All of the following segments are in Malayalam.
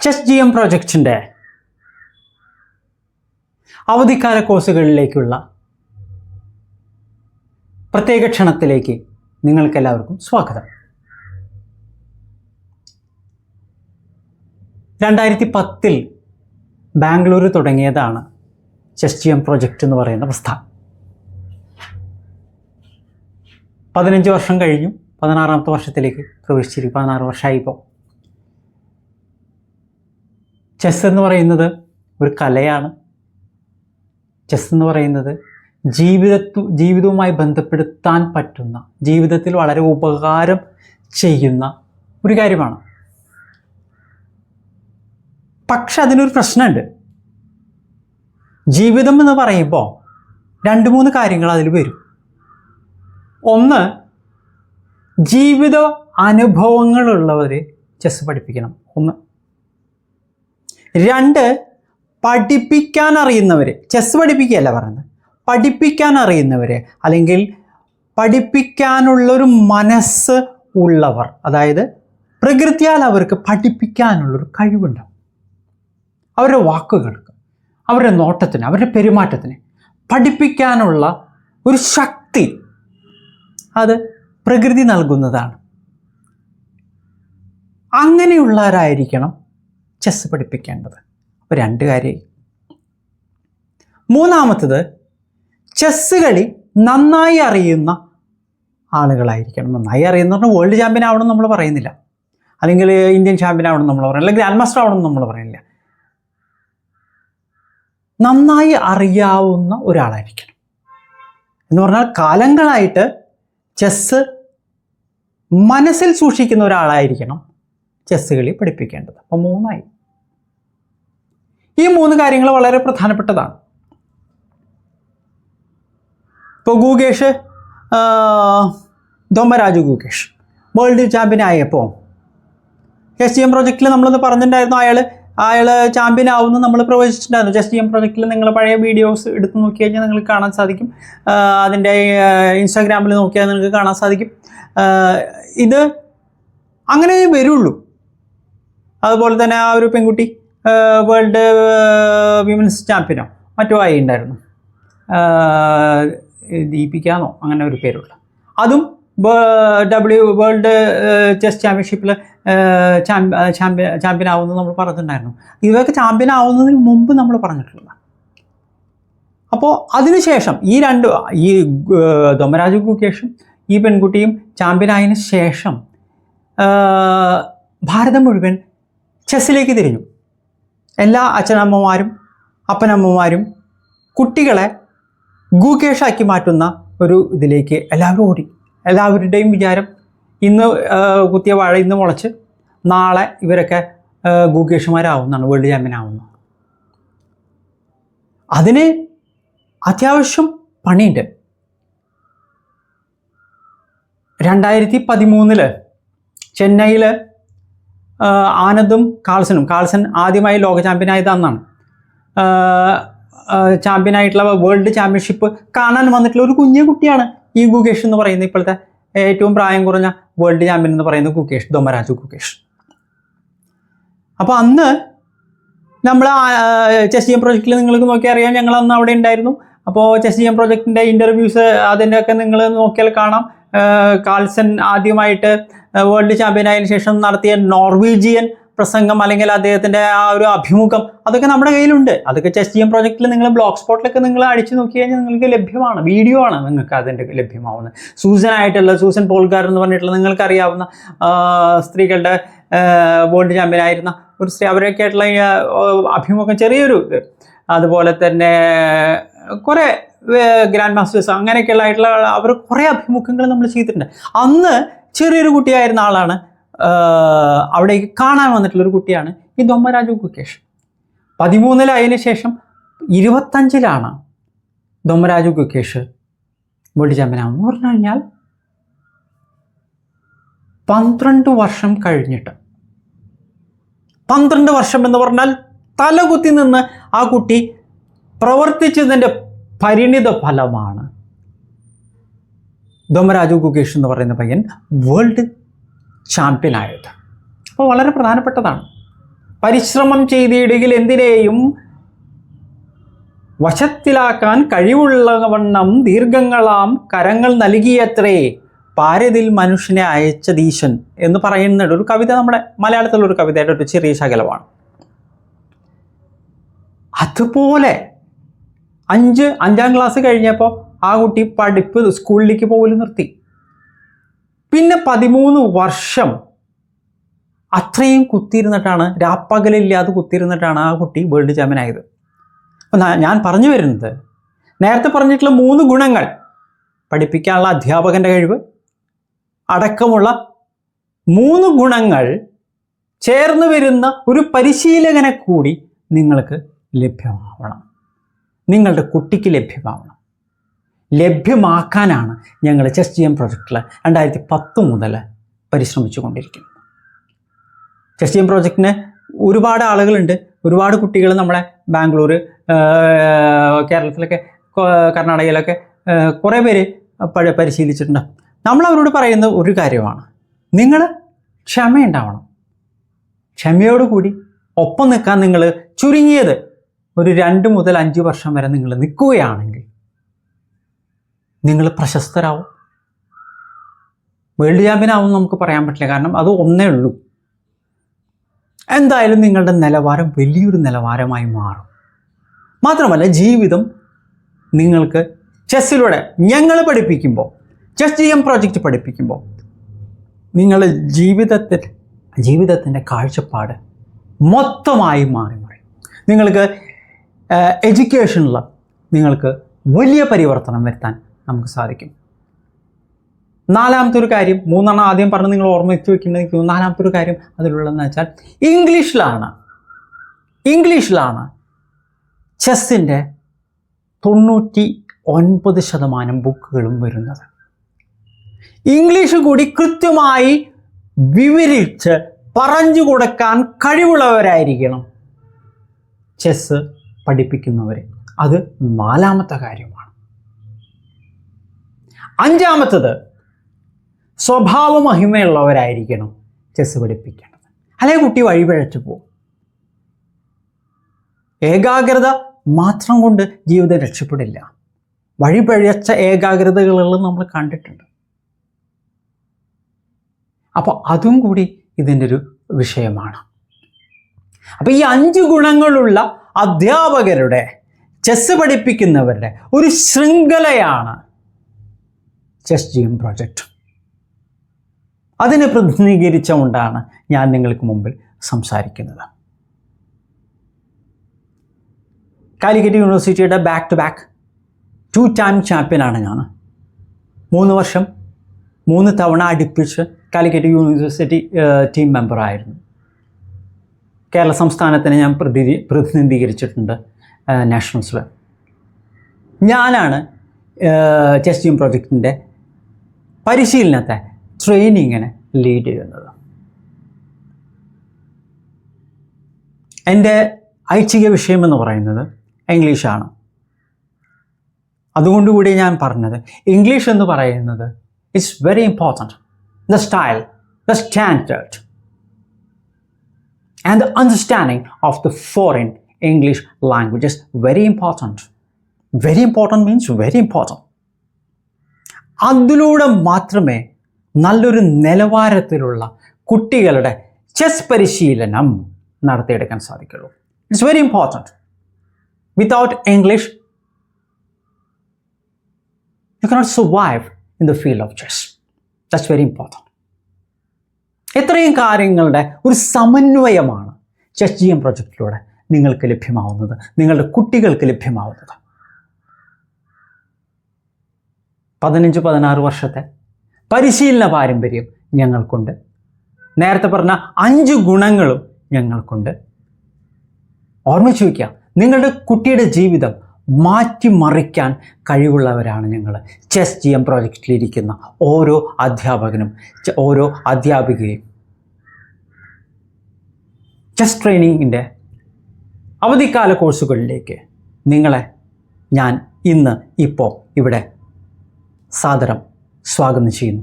ചെസ് GM പ്രോജക്റ്റിൻ്റെ അവധിക്കാല കോഴ്സുകളിലേക്കുള്ള പ്രത്യേക ക്ഷണത്തിലേക്ക് നിങ്ങൾക്കെല്ലാവർക്കും സ്വാഗതം. 2010 ബാംഗ്ലൂർ തുടങ്ങിയതാണ് ചെസ് GM പ്രോജക്റ്റ് എന്ന് പറയുന്ന പ്രസ്ഥാനം. 15 വർഷം കഴിഞ്ഞു, 16ാമത്തെ വർഷത്തിലേക്ക് പ്രവേശിച്ചിരിക്കും. 16 വർഷമായി. ഇപ്പോൾ ചെസ് എന്ന് പറയുന്നത് ഒരു കലയാണ്. ചെസ് എന്ന് പറയുന്നത് ജീവിതവുമായി ബന്ധപ്പെടുത്താൻ പറ്റുന്ന, ജീവിതത്തിൽ വളരെ ഉപകാരം ചെയ്യുന്ന ഒരു കാര്യമാണ്. പക്ഷെ അതിനൊരു പ്രശ്നമുണ്ട്. ജീവിതം എന്ന് പറയുമ്പോൾ 2-3 കാര്യങ്ങൾ അതിൽ വരും. ഒന്ന്, ജീവിത അനുഭവങ്ങളുള്ളവർ ചെസ് പഠിപ്പിക്കണം. 1. 2, പഠിപ്പിക്കാൻ അറിയുന്നവർ, ചെസ് പഠിപ്പിക്കുകയല്ല പറയുന്നത്, പഠിപ്പിക്കാൻ അറിയുന്നവർ, അല്ലെങ്കിൽ പഠിപ്പിക്കാനുള്ളൊരു മനസ്സ് ഉള്ളവർ, അതായത് പ്രകൃതിയാൽ അവർക്ക് പഠിപ്പിക്കാനുള്ളൊരു കഴിവുണ്ടാവും. അവരുടെ വാക്കുകൾക്ക്, അവരുടെ നോട്ടത്തിന്, അവരുടെ പെരുമാറ്റത്തിന് പഠിപ്പിക്കാനുള്ള ഒരു ശക്തി അത് പ്രകൃതി നൽകുന്നതാണ്. അങ്ങനെയുള്ളവരായിരിക്കണം ചെസ് പഠിപ്പിക്കേണ്ടത്. അപ്പോൾ 2 കാര്യമായി. 3ാമത്തത്, ചെസ് കളി നന്നായി അറിയുന്ന ആളുകളായിരിക്കണം. നന്നായി അറിയുന്ന പറഞ്ഞാൽ വേൾഡ് ചാമ്പ്യൻ ആവണം നമ്മൾ പറയുന്നില്ല, അല്ലെങ്കിൽ ഇന്ത്യൻ ചാമ്പ്യൻ ആവണം നമ്മൾ പറയുന്നില്ല, അല്ലെങ്കിൽ ഗ്രാൻഡ് മാസ്റ്റർ ആവണം നമ്മൾ പറയുന്നില്ല. നന്നായി അറിയാവുന്ന ഒരാളായിരിക്കണം. എന്ന് പറഞ്ഞാൽ കാലങ്ങളായിട്ട് ചെസ് മനസ്സിൽ സൂക്ഷിക്കുന്ന ഒരാളായിരിക്കണം ചെസ് കളി പഠിപ്പിക്കേണ്ടത്. അപ്പോൾ 3ആയി. ഈ 3 കാര്യങ്ങൾ വളരെ പ്രധാനപ്പെട്ടതാണ്. ഇപ്പോൾ ഗുകേഷ്, ധോമരാജു ഗുകേഷ് വേൾഡ് ചാമ്പ്യൻ ആയപ്പോൾ ചെസ് GM പ്രോജക്റ്റിൽ നമ്മളൊന്ന് പറഞ്ഞിട്ടുണ്ടായിരുന്നു, അയാൾ ചാമ്പ്യൻ ആവുമെന്ന് നമ്മൾ പ്രവചിച്ചിട്ടുണ്ടായിരുന്നു. ചെസ് GM പ്രോജക്റ്റിൽ നിങ്ങൾ പഴയ വീഡിയോസ് എടുത്ത് നോക്കി കഴിഞ്ഞാൽ നിങ്ങൾക്ക് കാണാൻ സാധിക്കും. അതിൻ്റെ ഇൻസ്റ്റാഗ്രാമിൽ നോക്കിയാൽ നിങ്ങൾക്ക് കാണാൻ സാധിക്കും. ഇത് അങ്ങനെ വരുള്ളൂ. അതുപോലെ തന്നെ ആ ഒരു പെൺകുട്ടി വേൾഡ് വിമൻസ് ചാമ്പ്യനോ മറ്റോ ആയി ഉണ്ടായിരുന്നു, ദീപിക്കാന്നോ അങ്ങനെ ഒരു പേരുള്ള, അതും വേൾഡ് ചെസ് ചാമ്പ്യൻഷിപ്പിൽ ചാമ്പ്യൻ ആവുമെന്ന് നമ്മൾ പറഞ്ഞിട്ടുണ്ടായിരുന്നു. ഇവയൊക്കെ ചാമ്പ്യൻ ആവുന്നതിന് മുമ്പ് നമ്മൾ പറഞ്ഞിട്ടുള്ളതാണ്. അപ്പോൾ അതിനുശേഷം ഈ ധോമരാജു ഗുകേഷും ഈ പെൺകുട്ടിയും ചാമ്പ്യനായതിനു ശേഷം ഭാരതം മുഴുവൻ ചെസ്സിലേക്ക് തിരിഞ്ഞു. എല്ലാ അച്ഛനമ്മമാരും അപ്പനമ്മമാരും കുട്ടികളെ ഗുകേഷാക്കി മാറ്റുന്ന ഒരു ഇതിലേക്ക് എല്ലാവരും ഓടി. എല്ലാവരുടെയും വിചാരം ഇന്ന് കുത്തിയ വാഴ ഇന്ന് മുളച്ച് നാളെ ഇവരൊക്കെ ഗുകേഷുമാരാവുന്നതാണ്, വേൾഡ് ചാമ്പ്യൻ ആവുന്നത്. അതിന് അത്യാവശ്യം പണിയുണ്ട്. 2013 ചെന്നൈയിൽ ആനന്ദും കാൾസൺ ആദ്യമായി ലോക ചാമ്പ്യനായത് അന്നാണ്. ചാമ്പ്യനായിട്ടുള്ള വേൾഡ് ചാമ്പ്യൻഷിപ്പ് കാണാൻ വന്നിട്ടുള്ള ഒരു കുഞ്ഞു കുട്ടിയാണ് ഈ ഗുകേഷ് എന്ന് പറയുന്നത്. ഇപ്പോഴത്തെ ഏറ്റവും പ്രായം കുറഞ്ഞ വേൾഡ് ചാമ്പ്യൻ എന്ന് പറയുന്നത് ഗുകേഷ്, ധോമരാജു ഗുകേഷ്. അപ്പോൾ അന്ന് നമ്മൾ ചെസ് GM പ്രോജക്റ്റിൽ നിങ്ങൾക്ക് നോക്കിയാൽ അറിയാം, ഞങ്ങൾ അന്ന് അവിടെ ഉണ്ടായിരുന്നു. അപ്പോൾ ചെസ് GM പ്രോജക്റ്റിൻ്റെ ഇൻ്റർവ്യൂസ് അതിൻ്റെയൊക്കെ നിങ്ങൾ നോക്കിയാൽ കാണാം. കാൾസൺ ആദ്യമായിട്ട് വേൾഡ് ചാമ്പ്യനായതിനു ശേഷം നടത്തിയ നോർവീജിയൻ പ്രസംഗം, അല്ലെങ്കിൽ അദ്ദേഹത്തിൻ്റെ ആ ഒരു അഭിമുഖം, അതൊക്കെ നമ്മുടെ കയ്യിലുണ്ട്. അതൊക്കെ ചെസ് GM പ്രോജക്റ്റിൽ നിങ്ങൾ ബ്ലോഗ് സ്പോട്ടിലൊക്കെ നിങ്ങൾ അടിച്ചു നോക്കി കഴിഞ്ഞാൽ നിങ്ങൾക്ക് ലഭ്യമാണ്, വീഡിയോ ആണ് നിങ്ങൾക്ക് അതിൻ്റെ ലഭ്യമാവുന്നത്. സൂസൻ പോൾഗാർ എന്ന് പറഞ്ഞിട്ടുള്ള നിങ്ങൾക്കറിയാവുന്ന സ്ത്രീകളുടെ വേൾഡ് ചാമ്പ്യനായിരുന്ന ഒരു സ്ത്രീ, അവരൊക്കെ ആയിട്ടുള്ള അഭിമുഖം, ചെറിയൊരു ഇത്. അതുപോലെ തന്നെ കുറേ ഗ്രാൻഡ് മാസ്റ്റേഴ്സ് അങ്ങനെയൊക്കെയുള്ള ആയിട്ടുള്ള അവർ കുറേ അഭിമുഖങ്ങൾ നമ്മൾ ചെയ്തിട്ടുണ്ട്. അന്ന് ചെറിയൊരു കുട്ടിയായിരുന്ന ആളാണ്, അവിടേക്ക് കാണാൻ വന്നിട്ടുള്ളൊരു കുട്ടിയാണ് ഈ ധോമരാജു ഗുകേഷ്. 13 അതിന് ശേഷം 25 ധോമരാജു ഗുകേഷ് വേൾഡ് ചാമ്പ്യനാണെന്ന് പറഞ്ഞു കഴിഞ്ഞാൽ 12 വർഷം കഴിഞ്ഞിട്ട്. 12 വർഷം എന്ന് പറഞ്ഞാൽ തലകുത്തി നിന്ന് ആ കുട്ടി പ്രവർത്തിച്ചതിൻ്റെ പരിണിത ഫലമാണ് ധോമരാജു ഗുകേഷ് എന്ന് പറയുന്ന പയ്യൻ വേൾഡ് ചാമ്പ്യൻ ആയത്. അപ്പോൾ വളരെ പ്രധാനപ്പെട്ടതാണ്. പരിശ്രമം ചെയ്തിടുകിൽ എന്തിനേയും വശത്തിലാക്കാൻ കഴിവുള്ളവണ്ണം ദീർഘങ്ങളാം കരങ്ങൾ നൽകിയത്രേ പാരതിൽ മനുഷ്യനെ അയച്ചതീശൻ എന്ന് പറയുന്ന ഒരു കവിത നമ്മുടെ മലയാളത്തിലൊരു കവിതയുടെ ഒരു ചെറിയ ശകലമാണ്. അതുപോലെ അഞ്ചാം ക്ലാസ് കഴിഞ്ഞപ്പോൾ ആ കുട്ടി പഠിപ്പ് സ്കൂളിലേക്ക് പോലും നിർത്തി. പിന്നെ 13 വർഷം അത്രയും കുത്തിയിരുന്നിട്ടാണ്, രാപ്പകലില്ലാതെ കുത്തിയിരുന്നിട്ടാണ് ആ കുട്ടി വേൾഡ് ചാമ്പ്യൻ ആയത്. ഞാൻ പറഞ്ഞു വരുന്നത്, നേരത്തെ പറഞ്ഞിട്ടുള്ള 3 ഗുണങ്ങൾ, പഠിപ്പിക്കാനുള്ള അധ്യാപകൻ്റെ കഴിവ് അടക്കമുള്ള 3 ഗുണങ്ങൾ ചേർന്ന് വരുന്ന ഒരു പരിശീലകനെ കൂടി നിങ്ങൾക്ക് ലഭ്യമാവണം, നിങ്ങളുടെ കുട്ടിക്ക് ലഭ്യമാവണം. ലഭ്യമാക്കാനാണ് ഞങ്ങൾ ചെസ് GM പ്രോജക്റ്റിൽ 2010 മുതൽ പരിശ്രമിച്ചു കൊണ്ടിരിക്കുന്നത്. ചെസ് GM പ്രോജക്റ്റിന് ഒരുപാട് ആളുകളുണ്ട്, ഒരുപാട് കുട്ടികൾ നമ്മളെ ബാംഗ്ലൂർ, കേരളത്തിലൊക്കെ, കർണാടകയിലൊക്കെ കുറേ പേര് പരിശീലിച്ചിട്ടുണ്ട്. നമ്മളവരോട് പറയുന്ന ഒരു കാര്യമാണ്, നിങ്ങൾ ക്ഷമയുണ്ടാവണം. ക്ഷമയോടുകൂടി ഒപ്പം നിൽക്കാൻ നിങ്ങൾ ചുരുങ്ങിയത് ഒരു 2 മുതൽ 5 വർഷം വരെ നിങ്ങൾ നിൽക്കുകയാണെങ്കിൽ നിങ്ങൾ പ്രശസ്തരാവും. വേൾഡ് ചാമ്പ്യനാവും നമുക്ക് പറയാൻ പറ്റില്ല, കാരണം അത് ഒന്നേ ഉള്ളൂ. എന്തായാലും നിങ്ങളുടെ നിലവാരം വലിയൊരു നിലവാരമായി മാറും. മാത്രമല്ല, ജീവിതം നിങ്ങൾക്ക് ചെസ്സിലൂടെ ഞങ്ങൾ പഠിപ്പിക്കുമ്പോൾ, ചെസ് GM പ്രോജക്റ്റ് പഠിപ്പിക്കുമ്പോൾ നിങ്ങളുടെ ജീവിതത്തിൻ്റെ കാഴ്ചപ്പാട് മൊത്തമായി മാറി മറിയും. നിങ്ങൾക്ക് എഡ്യൂക്കേഷനിൽ നിങ്ങൾക്ക് വലിയ പരിവർത്തനം വരുത്താൻ നമുക്ക് സാധിക്കും. 4ാമത്തെ ഒരു കാര്യം, 3 ആദ്യം പറഞ്ഞ് നിങ്ങൾ ഓർമ്മിച്ച് വയ്ക്കുന്നത്, 4ാമത്തെ ഒരു കാര്യം അതിലുള്ളതെന്ന് വെച്ചാൽ ഇംഗ്ലീഷിലാണ് ചെസ്സിൻ്റെ 99% ബുക്കുകളും വരുന്നത്. ഇംഗ്ലീഷ് കൂടി കൃത്യമായി വിവരിച്ച് പറഞ്ഞു കൊടുക്കാൻ കഴിവുള്ളവരായിരിക്കണം ചെസ്സ് പഠിപ്പിക്കുന്നവർ. അത് 4ാമത്തെ കാര്യമാണ്. 5ാമത്തത്, സ്വഭാവമഹിമയുള്ളവരായിരിക്കണം ചെസ്സ് പഠിപ്പിക്കേണ്ടത്. അല്ലെങ്കിൽ കുട്ടി വഴിപിഴച്ചു പോകും. ഏകാഗ്രത മാത്രം കൊണ്ട് ജീവിതം രക്ഷപ്പെടില്ല. വഴിപിഴച്ച ഏകാഗ്രതകളെല്ലാം നമ്മൾ കണ്ടിട്ടുണ്ട്. അപ്പോൾ അതും കൂടി ഇതിൻ്റെ ഒരു വിഷയമാണ്. അപ്പോൾ ഈ 5 ഗുണങ്ങളുള്ള അധ്യാപകരുടെ, ചെസ്സ് പഠിപ്പിക്കുന്നവരുടെ ഒരു ശൃംഖലയാണ് ചെസ് GM പ്രോജക്റ്റ്. അതിനെ പ്രതിനിധീകരിച്ചുകൊണ്ടാണ് ഞാൻ നിങ്ങൾക്ക് മുമ്പിൽ സംസാരിക്കുന്നത്. കാലിക്കറ്റ് യൂണിവേഴ്സിറ്റിയുടെ ബാക്ക് ടു ബാക്ക് 2 ടൈം ചാമ്പ്യനാണ് ഞാൻ. 3 വർഷം 3 തവണ അടുപ്പിച്ച് കാലിക്കറ്റ് യൂണിവേഴ്സിറ്റി ടീം മെമ്പറായിരുന്നു. കേരള സംസ്ഥാനത്തിന് ഞാൻ പ്രതിനിധീകരിച്ചിട്ടുണ്ട് നാഷണൽസിൽ. ഞാനാണ് ചെസ് GM പ്രോജക്റ്റിൻ്റെ പരിശീലനത്തെ, ട്രെയിനിങ്ങിനെ ലീഡ് ചെയ്യുന്നത്. എൻ്റെ ഐച്ഛിക വിഷയമെന്ന് പറയുന്നത് ഇംഗ്ലീഷാണ്. അതുകൊണ്ടുകൂടി ഞാൻ പറഞ്ഞത്, ഇംഗ്ലീഷ് എന്ന് പറയുന്നത് it's very important. The style, the standard and the understanding of the foreign English language is very important. Very important means very important. അതിലൂടെ മാത്രമേ നല്ലൊരു നിലവാരത്തിലുള്ള കുട്ടികളുടെ ചെസ് പരിശീലനം നടത്തിയെടുക്കാൻ സാധിക്കുള്ളൂ. It's very important. Without English you cannot survive in the field of chess. That's very important. ഇത്രയും കാര്യങ്ങളുടെ ഒരു സമന്വയമാണ് ചെസ് GM പ്രോജക്റ്റിലൂടെ നിങ്ങൾക്ക് ലഭ്യമാവുന്നത്, നിങ്ങളുടെ കുട്ടികൾക്ക് ലഭ്യമാവുന്നത്. 15-16 വർഷത്തെ പരിശീലന പാരമ്പര്യം ഞങ്ങൾക്കുണ്ട്. നേരത്തെ പറഞ്ഞ 5 ഗുണങ്ങളും ഞങ്ങൾക്കുണ്ട്. ഓർമ്മിച്ചു വയ്ക്കുക, നിങ്ങളുടെ കുട്ടിയുടെ ജീവിതം മാറ്റിമറിക്കാൻ കഴിവുള്ളവരാണ് ഞങ്ങൾ. ചെസ് GM പ്രോജക്റ്റിലിരിക്കുന്ന ഓരോ അധ്യാപകനും ഓരോ അധ്യാപികയും. ചെസ് ട്രെയിനിങ്ങിൻ്റെ അവധിക്കാല കോഴ്സുകളിലേക്ക് നിങ്ങളെ ഞാൻ ഇപ്പോൾ ഇവിടെ സാദരം സ്വാഗതം ചെയ്യുന്നു.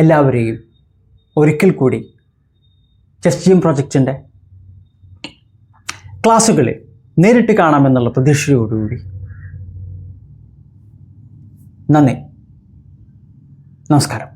എല്ലാവരെയും ഒരിക്കൽ കൂടി ചെസ് GM പ്രോജക്റ്റിൻ്റെ ക്ലാസ്സുകളിൽ നേരിട്ട് കാണാമെന്നുള്ള പ്രതീക്ഷയോടുകൂടി നന്ദി, നമസ്കാരം.